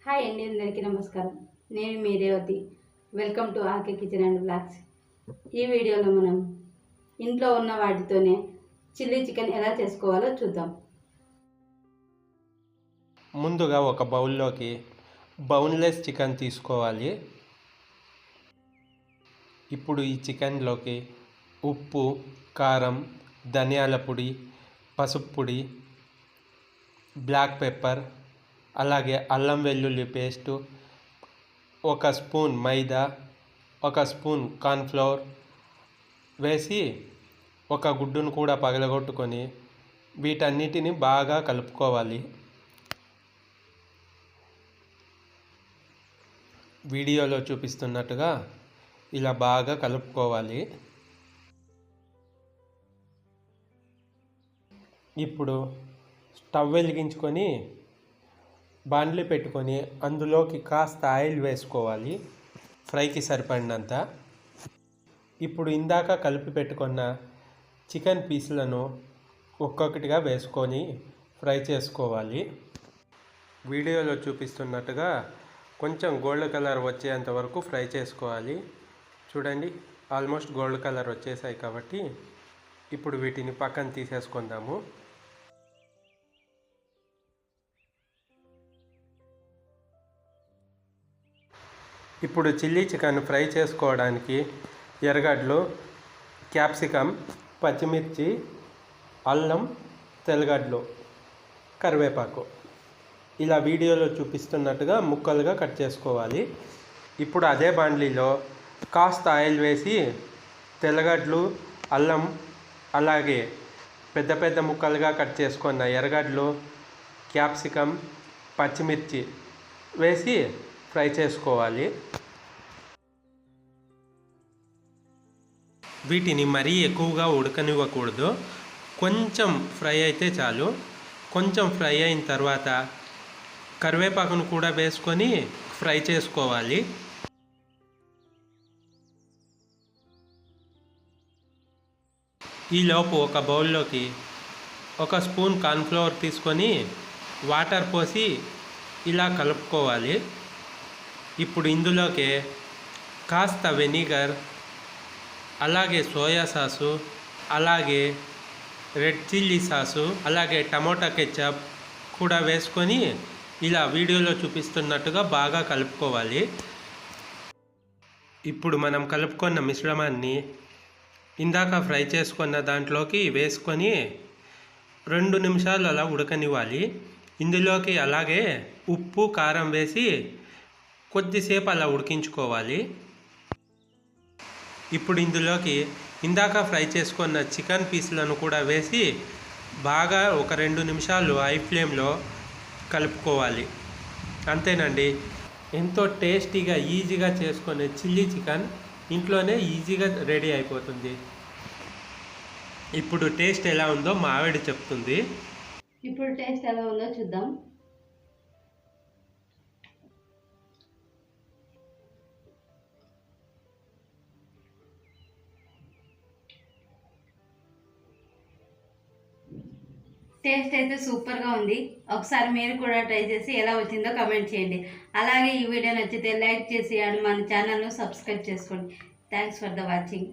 Hi అండి, అందరికీ నమస్కారం. నేను మీ Revathi. Welcome to RK kitchen and blogs. ఈ వీడియోలో మనం ఇంట్లో ఉన్న వాటితోనే చిల్లీ చికెన్ ఎలా చేసుకోవాలో చూద్దాం. ముందుగా ఒక బౌల్లోకి బోన్లెస్ చికెన్ తీసుకోవాలి. ఇప్పుడు ఈ చికెన్లోకి ఉప్పు, కారం, ధనియాల పొడి, పసుపు పొడి, బ్లాక్ పెప్పర్, అలాగే అల్లం వెల్లుల్లి పేస్టు, ఒక స్పూన్ మైదా, ఒక స్పూన్ కార్న్ఫ్లవర్ వేసి ఒక గుడ్డును కూడా పగలగొట్టుకొని వీటన్నిటిని బాగా కలుపుకోవాలి. వీడియోలో చూపిస్తున్నట్టుగా ఇలా బాగా కలుపుకోవాలి. ఇప్పుడు స్టవ్ వెలిగించుకొని బాండ్లీ పెట్టుకొని అందులోకి కాస్త ఆయిల్ వేసుకోవాలి, ఫ్రైకి సరిపడినంత. ఇప్పుడు ఇందాక కలిపి పెట్టుకున్న చికెన్ పీసులను ఒక్కొక్కటిగా వేసుకొని ఫ్రై చేసుకోవాలి. వీడియోలో చూపిస్తున్నట్టుగా కొంచెం గోల్డ్ కలర్ వచ్చేంత వరకు ఫ్రై చేసుకోవాలి. చూడండి, ఆల్మోస్ట్ గోల్డ్ కలర్ వచ్చేసాయి కాబట్టి ఇప్పుడు వీటిని పక్కన తీసేసుకుందాము. ఇప్పుడు చిల్లీ చికెన్ ఫ్రై చేసుకోవడానికి ఎర్రగడ్డలు, క్యాప్సికమ్, పచ్చిమిర్చి, అల్లం, తెల్లగడ్డలు, కరివేపాకు ఇలా వీడియోలో చూపిస్తున్నట్టుగా ముక్కలుగా కట్ చేసుకోవాలి. ఇప్పుడు అదే బాండ్లీలో కాస్త ఆయిల్ వేసి తెల్లగడ్డలు, అల్లం, అలాగే పెద్ద పెద్ద ముక్కలుగా కట్ చేసుకున్న ఎర్రగడ్డలు, క్యాప్సికమ్, పచ్చిమిర్చి వేసి ఫ్రై చేసుకోవాలి. వీటిని మరీ ఎక్కువగా ఉడకనివ్వకూడదు, కొంచెం ఫ్రై అయితే చాలు. కొంచెం ఫ్రై అయిన తర్వాత కరివేపాకును కూడా వేసుకొని ఫ్రై చేసుకోవాలి. ఈలోపు ఒక బౌల్లోకి ఒక స్పూన్ కార్న్ఫ్లవర్ తీసుకొని వాటర్ పోసి ఇలా కలుపుకోవాలి. ఇప్పుడు ఇందులోకి కాస్త వెనిగర్, అలాగే సోయా సాసు, అలాగే రెడ్ చిల్లీ సాసు, అలాగే టమోటా కెచప్ కూడా వేసుకొని ఇలా వీడియోలో చూపిస్తున్నట్టుగా బాగా కలుపుకోవాలి. ఇప్పుడు మనం కలుపుకున్న మిశ్రమాన్ని ఇందాక ఫ్రై చేసుకున్న దాంట్లోకి వేసుకొని 2 నిమిషాలు అలా ఉడకనివ్వాలి. ఇందులోకి అలాగే ఉప్పు, కారం వేసి కొద్దిసేపు అలా ఉడికించుకోవాలి. ఇప్పుడు ఇందులోకి ఇందాక ఫ్రై చేసుకున్న చికెన్ పీసులను కూడా వేసి బాగా ఒక 2 నిమిషాలు హై ఫ్లేమ్లో కలుపుకోవాలి. అంతేనండి, ఎంతో టేస్టీగా ఈజీగా చేసుకునే చిల్లీ చికెన్ ఇంట్లోనే ఈజీగా రెడీ అయిపోతుంది. ఇప్పుడు టేస్ట్ ఎలా ఉందో మా ఆవిడ చెప్తుంది. ఇప్పుడు టేస్ట్ ఎలా ఉందో చూద్దాం. టేస్ట్ అయితే సూపర్గా ఉంది. ఒకసారి మీరు కూడా ట్రై చేసి ఎలా వచ్చిందో కమెంట్ చేయండి. అలాగే ఈ వీడియో నచ్చితే లైక్ చేసి అండ్ మన ఛానల్ను సబ్స్క్రైబ్ చేసుకోండి. Thanks for the watching.